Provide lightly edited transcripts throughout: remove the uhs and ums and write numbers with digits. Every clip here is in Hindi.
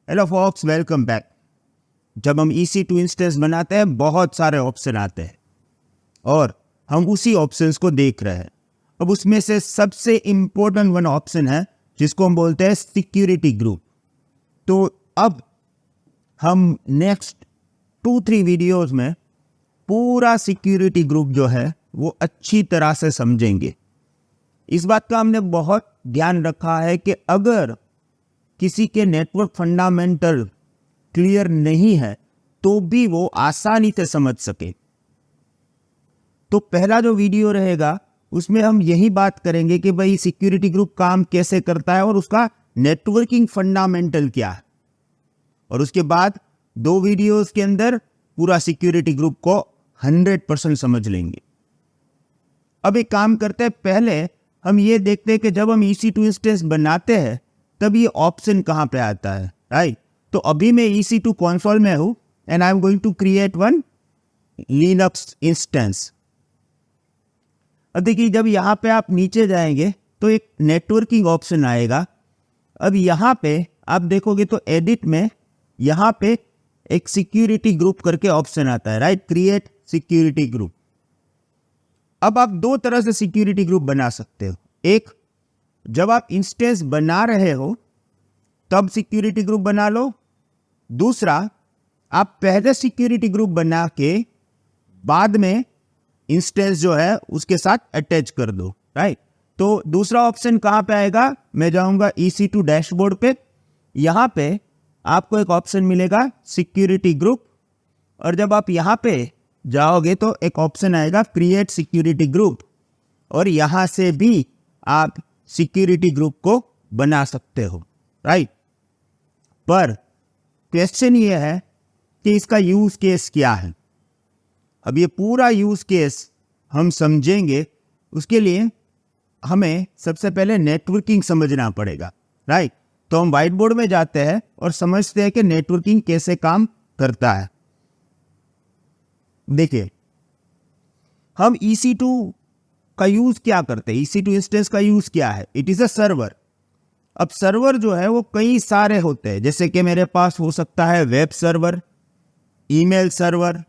Hello fox, welcome back. जब हम EC2 इंस्टेंस बनाते हैं बहुत सारे ऑप्शन आते हैं और हम उसी ऑप्शंस को देख रहे हैं। अब उसमें से सबसे इम्पोर्टेंट वन ऑप्शन है जिसको हम बोलते हैं सिक्योरिटी ग्रुप। तो अब हम नेक्स्ट 2-3 वीडियोस में पूरा सिक्योरिटी ग्रुप जो है वो अच्छी तरह से समझेंगे। इस बात का हमने बहुत ध्यान रखा है कि अगर किसी के नेटवर्क फंडामेंटल क्लियर नहीं है तो भी वो आसानी से समझ सके। तो पहला जो वीडियो रहेगा उसमें हम यही बात करेंगे कि भाई सिक्योरिटी ग्रुप काम कैसे करता है और उसका नेटवर्किंग फंडामेंटल क्या है। और उसके बाद 2 वीडियोस के अंदर पूरा सिक्योरिटी ग्रुप को 100% समझ लेंगे। अब एक काम करते हैं, पहले हम ये देखते हैं कि जब हम EC2 इंस्टेंस बनाते हैं तब ये ऑप्शन कहाँ पे आता है, राइट। तो अभी मैं EC2 कंसोल में हूँ and I am going to create one Linux instance. अब देखिए, जब यहाँ पे आप नीचे जाएंगे तो एक नेटवर्किंग ऑप्शन आएगा। अब यहाँ पे आप देखोगे तो एडिट में यहाँ पे एक सिक्योरिटी ग्रुप करके ऑप्शन आता है, राइट, क्रिएट सिक्योरिटी ग्रुप। अब आप 2 तरह से सिक्योरिटी ग्रुप बना सकते हो। एक, जब आप इंस्टेंस बना रहे हो तब सिक्योरिटी ग्रुप बना लो। दूसरा, आप पहले सिक्योरिटी ग्रुप बना के बाद में इंस्टेंस जो है उसके साथ अटैच कर दो, राइट। तो दूसरा ऑप्शन कहां पे आएगा, मैं जाऊंगा EC2 डैशबोर्ड पे। यहां पे आपको एक ऑप्शन मिलेगा सिक्योरिटी ग्रुप, और जब आप यहां पे जाओगे तो एक ऑप्शन आएगा क्रिएट सिक्योरिटी ग्रुप, और यहां से भी आप सिक्योरिटी ग्रुप को बना सकते हो, राइट। पर क्वेश्चन ये है कि इसका यूज केस क्या है। अब ये पूरा यूज केस हम समझेंगे, उसके लिए हमें सबसे पहले नेटवर्किंग समझना पड़ेगा, राइट। तो हम व्हाइट बोर्ड में जाते हैं और समझते हैं कि नेटवर्किंग कैसे काम करता है। देखिए, हम EC2 का यूज क्या करते हैं, EC2 इंस्टेंस का यूज क्या है, इट इज अ सर्वर। अब सर्वर जो है वो कई सारे होते हैं, जैसे कि मेरे पास हो सकता है web server, email server,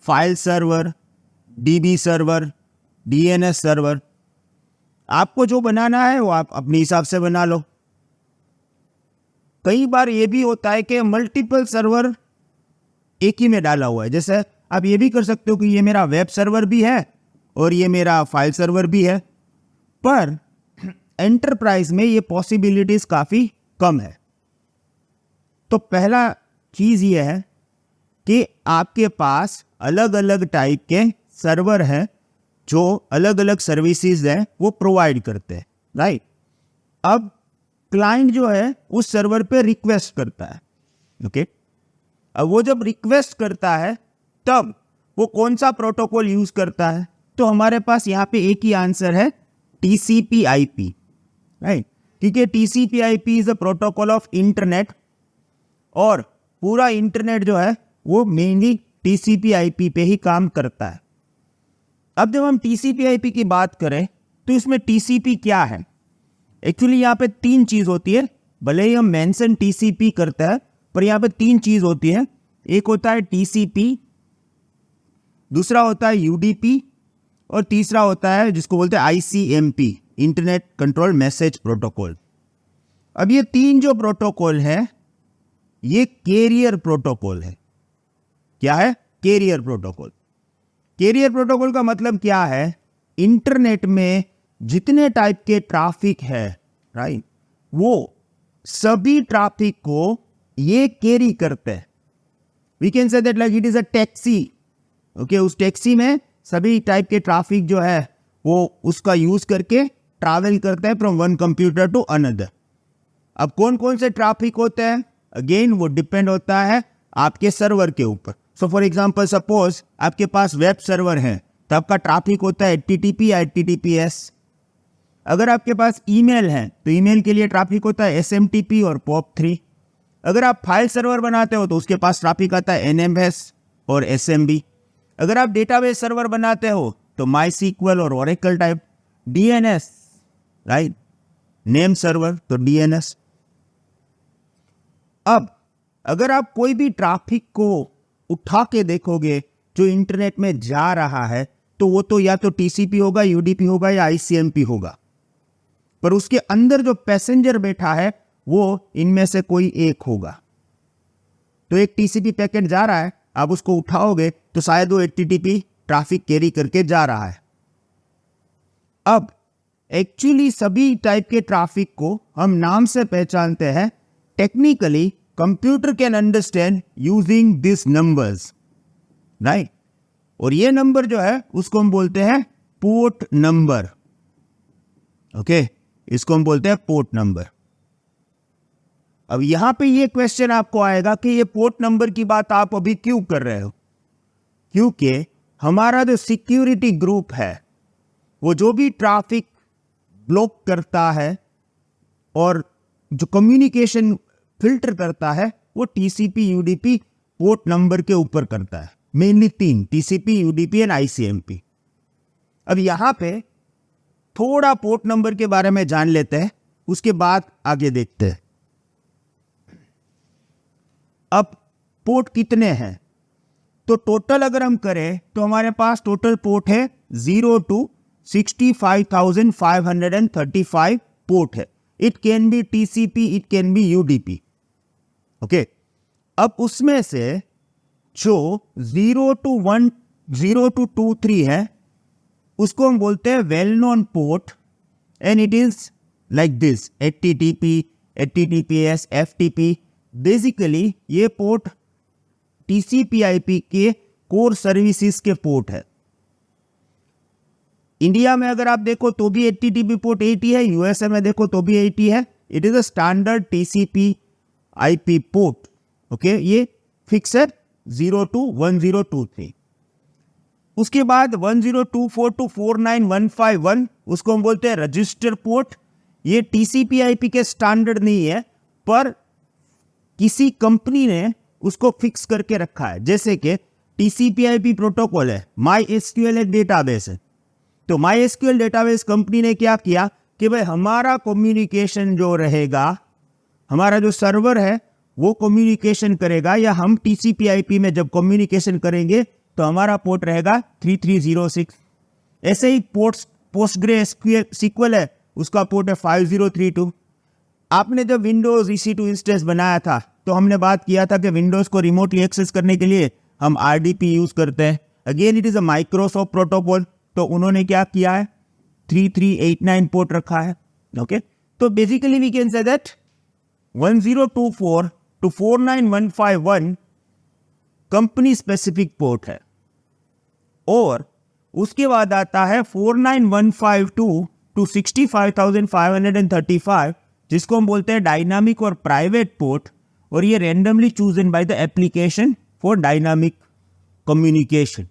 file server, DB server, DNS server. आपको जो बनाना है वो आप अपने हिसाब से बना लो। कई बार ये भी होता है कि मल्टीपल सर्वर एक ही में डाला हुआ है। जैसे आप ये भी कर सकते हो कि ये मेरा वेब सर्वर भी है और ये मेरा फाइल सर्वर भी है, पर एंटरप्राइज में ये पॉसिबिलिटीज काफी कम है। तो पहला चीज ये है कि आपके पास अलग अलग टाइप के सर्वर हैं जो अलग अलग सर्विसेज हैं वो प्रोवाइड करते हैं, राइट। अब क्लाइंट जो है उस सर्वर पे रिक्वेस्ट करता है, ओके। अब वो जब रिक्वेस्ट करता है तब वो कौन सा प्रोटोकॉल यूज करता है, तो हमारे पास यहाँ पे एक ही आंसर है, TCP/IP, राइट। क्योंकि TCP/IP is a protocol of internet, और पूरा इंटरनेट जो है वो मेनली TCP/IP पे ही काम करता है। अब जब हम TCP/IP की बात करें तो इसमें TCP क्या है, एक्चुअली यहाँ पे 3 चीज होती है। भले ही हम मेंशन TCP करते हैं पर यहाँ पे 3 चीज होती है। एक होता है TCP, दूसरा होता है UDP, और तीसरा होता है जिसको बोलते हैं ICMP, internet control message protocol. अब ये 3 जो प्रोटोकॉल है ये कैरियर प्रोटोकॉल है। क्या है? Career protocol. कैरियर प्रोटोकॉल का मतलब क्या है, इंटरनेट में जितने टाइप के ट्रैफिक है, राइट, वो सभी ट्रैफिक को ये कैरी करते हैं। We can say that like it is a taxi, okay. उस टैक्सी में सभी टाइप के ट्रैफिक जो है वो उसका यूज करके ट्रैवल करता है from one computer to another. अब कौन कौन से ट्रैफिक होते हैं, अगेन वो डिपेंड होता है आपके सर्वर के ऊपर। सो फॉर एग्जांपल, सपोज आपके पास वेब सर्वर है तो आपका ट्रैफिक होता है HTTP या HTTPS। अगर आपके पास ईमेल है तो ईमेल के लिए ट्रैफिक होता है SMTP और POP3। अगर आप फाइल सर्वर बनाते हो तो उसके पास ट्रैफिक आता है NMS और SMB। अगर आप डेटाबेस सर्वर बनाते हो तो MySQL और Oracle type. DNS, right, name server तो DNS। अब अगर आप कोई भी ट्रैफिक को उठा के देखोगे जो इंटरनेट में जा रहा है, तो वो तो या तो टीसीपी होगा, यूडीपी होगा या आईसीएमपी होगा, पर उसके अंदर जो पैसेंजर बैठा है वो इनमें से कोई एक होगा। तो एक टीसीपी पैकेट जा रहा है, आप उसको उठाओगे तो शायद वो एचटीटीपी ट्रैफिक कैरी करके जा रहा है। अब एक्चुअली सभी टाइप के ट्रैफिक को हम नाम से पहचानते हैं। Technically computer can understand using this numbers, right. और ये नंबर जो है उसको हम बोलते हैं पोर्ट नंबर। ओके, इसको हम बोलते हैं पोर्ट नंबर। अब यहां पे ये क्वेश्चन आपको आएगा कि ये पोर्ट नंबर की बात आप अभी क्यों कर रहे हो? क्योंकि हमारा जो सिक्योरिटी ग्रुप है वो जो भी ट्रैफिक ब्लॉक करता है और जो कम्युनिकेशन फिल्टर करता है वो टीसीपी यूडीपी पोर्ट नंबर के ऊपर करता है। Mainly 3, TCP, UDP and ICMP. अब यहां पे थोड़ा पोर्ट नंबर के बारे में जान लेते हैं, उसके बाद आगे देखते हैं। अब पोर्ट कितने हैं? तो टोटल अगर हम करें तो हमारे पास टोटल पोर्ट है 0 to 65,535 पोर्ट है। It can be TCP, it can be UDP. Okay, अब उसमें से जो 0 to 23 है उसको हम बोलते हैं well known port, and it is like this: HTTP, HTTPS, FTP. Basically ये पोर्ट टीसीपी/आईपी के कोर सर्विसेज के पोर्ट है। इंडिया में अगर आप देखो तो भी एचटीटीपी पोर्ट 80 है, यूएसए में देखो तो भी 80 है। It is a standard टीसीपी/आईपी port. Okay, ये फिक्स है 0 to 1023। उसके बाद 1024 to 49151 उसको हम बोलते हैं रजिस्टर पोर्ट। ये टीसीपी/आईपी के स्टैंडर्ड नहीं है, पर किसी कंपनी ने उसको फिक्स करके रखा है। जैसे कि टीसीपी/आईपी प्रोटोकॉल है, MySQL एक डेटाबेस है। तो MySQL डेटाबेस कंपनी ने क्या किया कि भाई हमारा कम्युनिकेशन जो रहेगा, हमारा जो सर्वर है वो कम्युनिकेशन करेगा, या हम टीसीपी/आईपी में जब कम्युनिकेशन करेंगे तो हमारा पोर्ट रहेगा 3306। ऐसे ही पोस्टग्रेसक्यूएल है, उसका पोर्ट है 5032। आपने जब विंडोज EC2 इंस्टेंस बनाया था तो हमने बात किया था कि विंडोज को रिमोटली एक्सेस करने के लिए हम RDP यूज करते हैं। Again it is a Microsoft protocol, तो उन्होंने क्या किया है, 3389 पोर्ट रखा है। ओके, तो basically we can say that 1024 to 49151 company specific port है। और उसके बाद आता है 49152 to 65,535, जिसको हम बोलते हैं डायनामिक और प्राइवेट पोर्ट, और ये randomly chosen by the application for dynamic communication.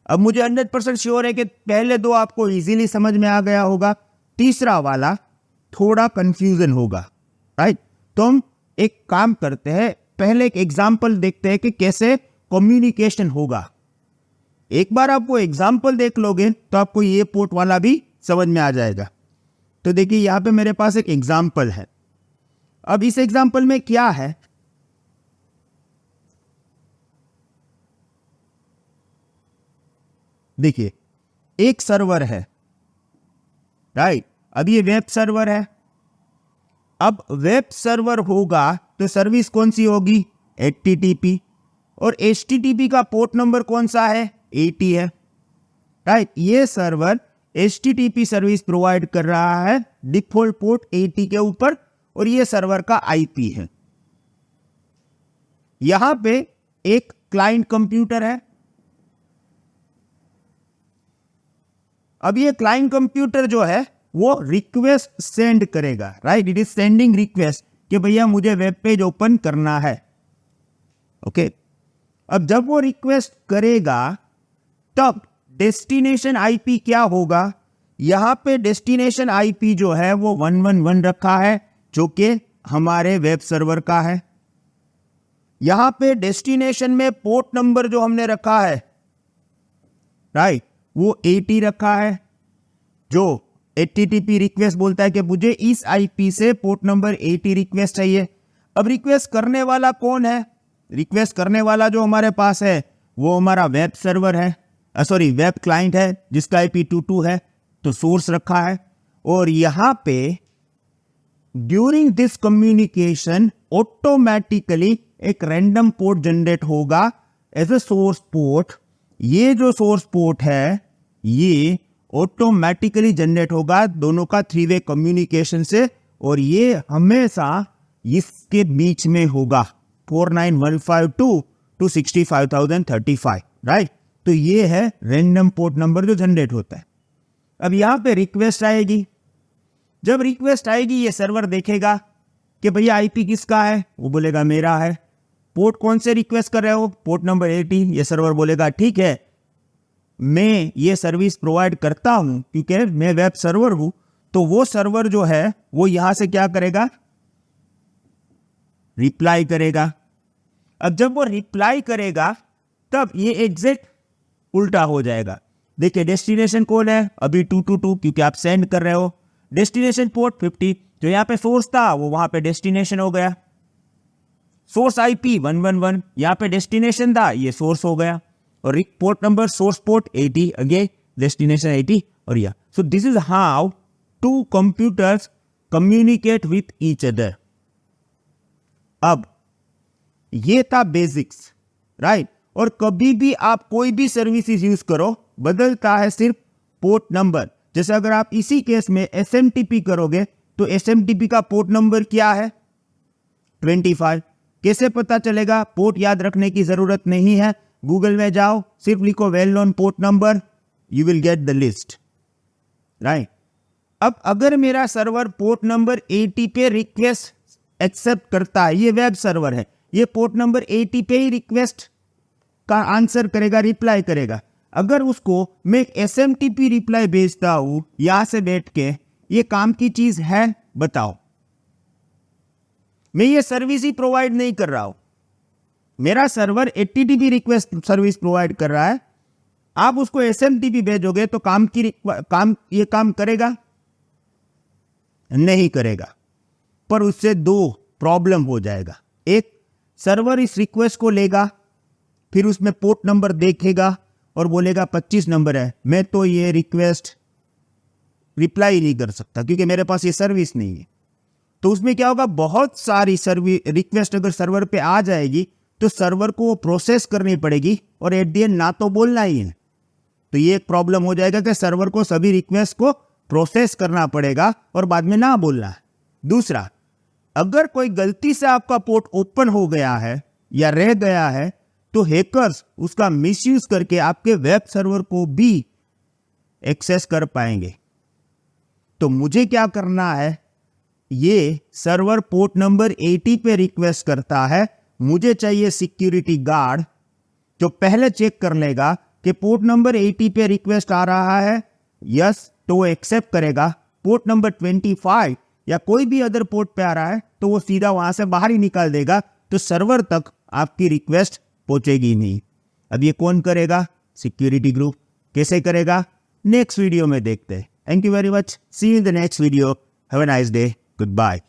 अब मुझे 100% श्योर है कि पहले दो आपको इजीली समझ में आ गया होगा, तीसरा वाला थोड़ा कंफ्यूजन होगा, राइट। तो हम एक काम करते हैं, पहले एक एग्जांपल देखते हैं कि कैसे कम्युनिकेशन होगा। एक बार आप वो एग्जांपल देख लोगे तो आपको ये पोर्ट वाला भी समझ में आ जाएगा। तो देखिए यहां पे मेरे पास एक एग्जांपल है। अब इस एग्जांपल में क्या है, देखिए एक सर्वर है, राइट। अब ये वेब सर्वर है। अब वेब सर्वर होगा तो सर्विस कौन सी होगी, HTTP, और HTTP का पोर्ट नंबर कौन सा है, 80 है, राइट। ये सर्वर HTTP सर्विस प्रोवाइड कर रहा है डिफॉल्ट पोर्ट 80 के ऊपर, और ये सर्वर का IP है। यहां पे एक क्लाइंट कंप्यूटर है। अब ये क्लाइंट कंप्यूटर जो है वो रिक्वेस्ट सेंड करेगा, right. It is sending request कि भैया मुझे वेब पेज ओपन करना है। ओके, अब जब वो रिक्वेस्ट करेगा तब डेस्टिनेशन IP क्या होगा, यहां पे डेस्टिनेशन IP जो है वो 111 रखा है, जो कि हमारे वेब सर्वर का है। यहां पे डेस्टिनेशन में पोर्ट नंबर जो हमने रखा है, राइट, वो 80 रखा है, जो HTTP रिक्वेस्ट बोलता है कि मुझे इस IP से पोर्ट नंबर 80 रिक्वेस्ट चाहिए। अब रिक्वेस्ट करने वाला कौन है? रिक्वेस्ट करने वाला जो हमारे पास है वो हमारा वेब सर्वर है, वेब क्लाइंट है जिसका IP22 है, तो सोर्स रखा है। और यहां पे ड्यूरिंग दिस कम्युनिकेशन ऑटोमेटिकली एक रैंडम पोर्ट जनरेट होगा एज ए सोर्स पोर्ट। ये जो सोर्स पोर्ट है ये ऑटोमेटिकली जनरेट होगा दोनों का 3-वे कम्युनिकेशन से, और ये हमेशा इसके बीच में होगा 49152 to 65035, राइट। तो ये है रैंडम पोर्ट नंबर जो जनरेट होता है। अब यहां पे रिक्वेस्ट आएगी, जब रिक्वेस्ट आएगी ये सर्वर देखेगा कि भैया IP किसका है, वो बोलेगा मेरा है। पोर्ट कौन से रिक्वेस्ट कर रहे हो? Port number 80। ये सर्वर बोलेगा ठीक है, मैं ये सर्विस प्रोवाइड करता हूं क्योंकि मैं वेब सर्वर हूं। तो वो सर्वर जो है वो यहां से क्या करेगा? रिप्लाई करेगा। अब जब वो रिप्लाई करेगा तब ये एग्जैक्ट उल्टा हो जाएगा। देखिए डेस्टिनेशन कौन है? अभी 222 क्योंकि आप सेंड कर रहे हो। डेस्टिनेशन पोर्ट 50, जो यहाँ पे सोर्स था वो वहां पे डेस्टिनेशन हो गया। सोर्स IP 111, यहाँ पे डेस्टिनेशन था, ये सोर्स हो गया। और port number source port 80, again destination 80 और यह। So this is how two computers communicate with each other. अब ये था बेसिक्स, राइट। और कभी भी आप कोई भी सर्विसेज यूज करो, बदलता है सिर्फ पोर्ट नंबर। जैसे अगर आप इसी केस में SMTP करोगे तो SMTP का पोर्ट नंबर क्या है? 25। कैसे पता चलेगा? पोर्ट याद रखने की जरूरत नहीं है, गूगल में जाओ, सिर्फ लिखो well known port number, you will get the list, right. अब अगर मेरा सर्वर पोर्ट नंबर 80 पे रिक्वेस्ट एक्सेप्ट करता है, ये वेब सर्वर है, ये पोर्ट नंबर 80 पे ही रिक्वेस्ट का आंसर करेगा, रिप्लाई करेगा। अगर उसको मैं एक SMTP रिप्लाई भेजता हूं यहां से बैठ के, ये काम की चीज है? बताओ। मैं ये सर्विस ही प्रोवाइड नहीं कर रहा हूं, मेरा server HTTP request service provide कर रहा है। आप उसको SMTP भेजोगे तो ये काम करेगा? नहीं करेगा। पर उससे दो प्रॉब्लम हो जाएगा। एक, सर्वर इस रिक्वेस्ट को लेगा, फिर उसमें पोर्ट नंबर देखेगा और बोलेगा 25 नंबर है, मैं तो ये रिक्वेस्ट रिप्लाई नहीं कर सकता क्योंकि मेरे पास ये सर्विस नहीं है। तो उसमें क्या होगा? बहुत सारी रिक्वेस्ट अगर सर्वर पे आ जाएगी तो सर्वर को प्रोसेस करनी पड़ेगी और एट द एंड ना तो बोलना ही है। तो ये एक प्रॉब्लम हो जाएगा कि सर्वर को सभी रिक्वेस्ट को प्रोसेस करना पड़ेगा और बाद में ना बोलना है। दूसरा, अगर कोई गलती से आपका पोर्ट ओपन हो गया है या रह गया है तो हैकर्स उसका मिसयूज करके आपके वेब सर्वर को भी एक्सेस कर पाएंगे। तो मुझे क्या करना है? ये सर्वर पोर्ट नंबर 80 पे रिक्वेस्ट करता है, मुझे चाहिए सिक्योरिटी गार्ड जो पहले चेक कर लेगा कि पोर्ट नंबर 80 पे रिक्वेस्ट आ रहा है, यस तो वो एक्सेप्ट करेगा। पोर्ट नंबर 25 या कोई भी अदर पोर्ट पे आ रहा है तो वो सीधा वहां से बाहर ही निकाल देगा, तो सर्वर तक आपकी रिक्वेस्ट पहुंचेगी नहीं। अब ये कौन करेगा? Security group. कैसे करेगा? नेक्स्ट वीडियो में देखते हैं। Thank you very much, see you in the next video, have a nice day, good bye.